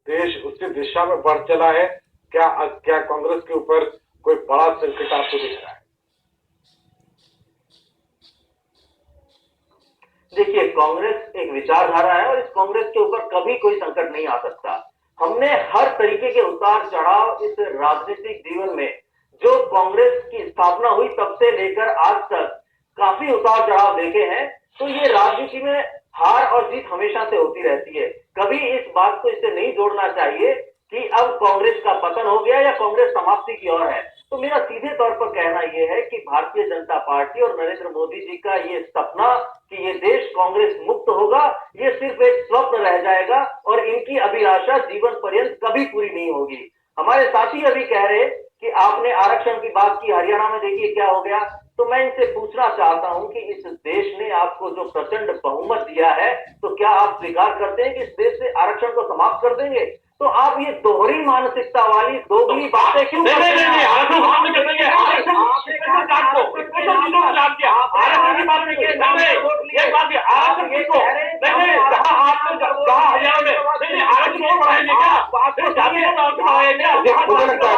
देश उसी दिशा में बढ़ चला है? क्या क्या कांग्रेस के ऊपर कोई बड़ा संकट आपको दिख रहा है? देखिए, कांग्रेस एक विचारधारा है और इस कांग्रेस के ऊपर कभी कोई संकट नहीं आ सकता। हमने हर तरीके के उतार चढ़ाव इस राजनीतिक जीवन में, जो कांग्रेस की स्थापना हुई तब से लेकर आज तक काफी उतार चढ़ाव देखे हैं। तो ये राजनीति में हार और जीत हमेशा से होती रहती है। कभी इस बात को इससे नहीं जोड़ना चाहिए कि अब कांग्रेस का पतन हो गया या कांग्रेस समाप्ति की ओर है। तो मेरा सीधे तौर पर कहना यह है कि भारतीय जनता पार्टी और नरेंद्र मोदी जी का ये सपना कि ये देश कांग्रेस मुक्त होगा, ये सिर्फ एक स्वप्न रह जाएगा और इनकी अभिलाषा जीवन पर्यंत कभी पूरी नहीं होगी। हमारे साथी अभी कह रहे कि आपने आरक्षण की बात की, हरियाणा में देखिए क्या हो गया। तो मैं इनसे पूछना चाहता हूं कि इस देश ने आपको जो प्रचंड बहुमत दिया है, तो क्या आप स्वीकार करते हैं कि इस देश से आरक्षण को समाप्त कर देंगे? तो आप ये दोहरी मानसिकता वाली दोगली बातें क्यों करते हैं? नहीं, आरक्षण समाप्त कर देंगे। आरक्षण की बात नहीं है, ये बात है आरक्षण किसको? देखिए, जहां आपने जहां हरियाणा में नहीं आरक्षण और बढ़ाएंगे क्या? फिर जाति को आरक्षण बढ़ाएंगे क्या? मुझे लगता है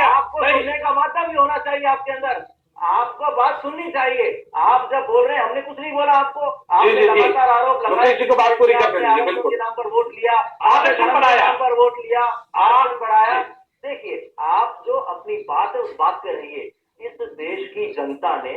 आपको सुनने का माध्यम भी होना चाहिए आपके अंदर। आपको बात सुननी चाहिए। आप जब बोल रहे हैं, हमने कुछ नहीं बोला आपको। आपने लगातार आरोप लगाया किसी को बात पूरी कर दीजिए। बिल्कुल, के नाम पर वोट लिया, आपने धर्म के नाम पर वोट लिया, आप बढ़ाया। देखिए, आप जो अपनी बात है उस बात पे रहिए। इस देश की जनता ने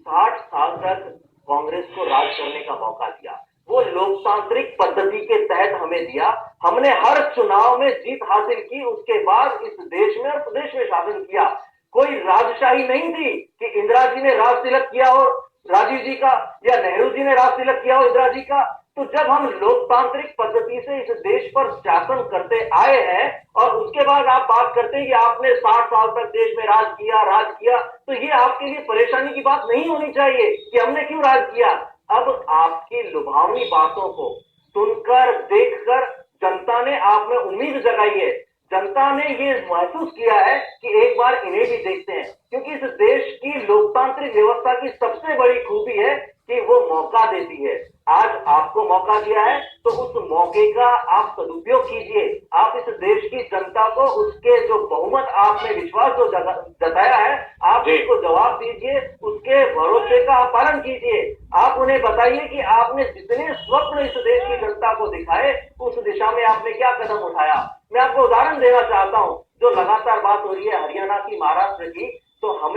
60 साल तक कांग्रेस को राज करने का मौका दिया। वो लोकतांत्रिक पद्धति के तहत हमें दिया। हमने हर चुनाव में जीत हासिल की। उसके बाद इस देश में और प्रदेश में शासन किया। कोई राजशाही नहीं थी कि इंदिरा जी ने राज तिलक किया हो राजीव जी का, या नेहरू जी ने राज तिलक किया हो इंदिरा जी का। तो जब हम लोकतांत्रिक पद्धति से इस देश पर शासन करते आए हैं और उसके बाद आप बात करते हैं कि आपने 60 साल तक देश में राज किया, तो ये आपके लिए परेशानी की बात नहीं होनी चाहिए कि हमने क्यों राज किया। अब आपकी लुभावनी बातों को सुनकर, देखकर जनता ने आप में उम्मीद जगाई है। जनता ने ये महसूस किया है कि एक बार इन्हें भी देखते हैं, क्योंकि इस देश की लोकतांत्रिक व्यवस्था की सबसे बड़ी खूबी है कि वो मौका देती है। आज आपको मौका दिया है, तो उस मौके का आप सदुपयोग कीजिए। आप इस देश की जनता को उसके जो बहुमत आप में विश्वास जो जताया है, आप उसको जवाब दीजिए, उसके भरोसे का आप पालन कीजिए। आप उन्हें बताइए कि आपने जितने स्वप्न इस देश की जनता को दिखाए, उस दिशा में आपने क्या कदम उठाया। मैं आपको उदाहरण देना चाहता हूं। जो लगातार बात हो रही है हरियाणा की, महाराष्ट्र की, तो हम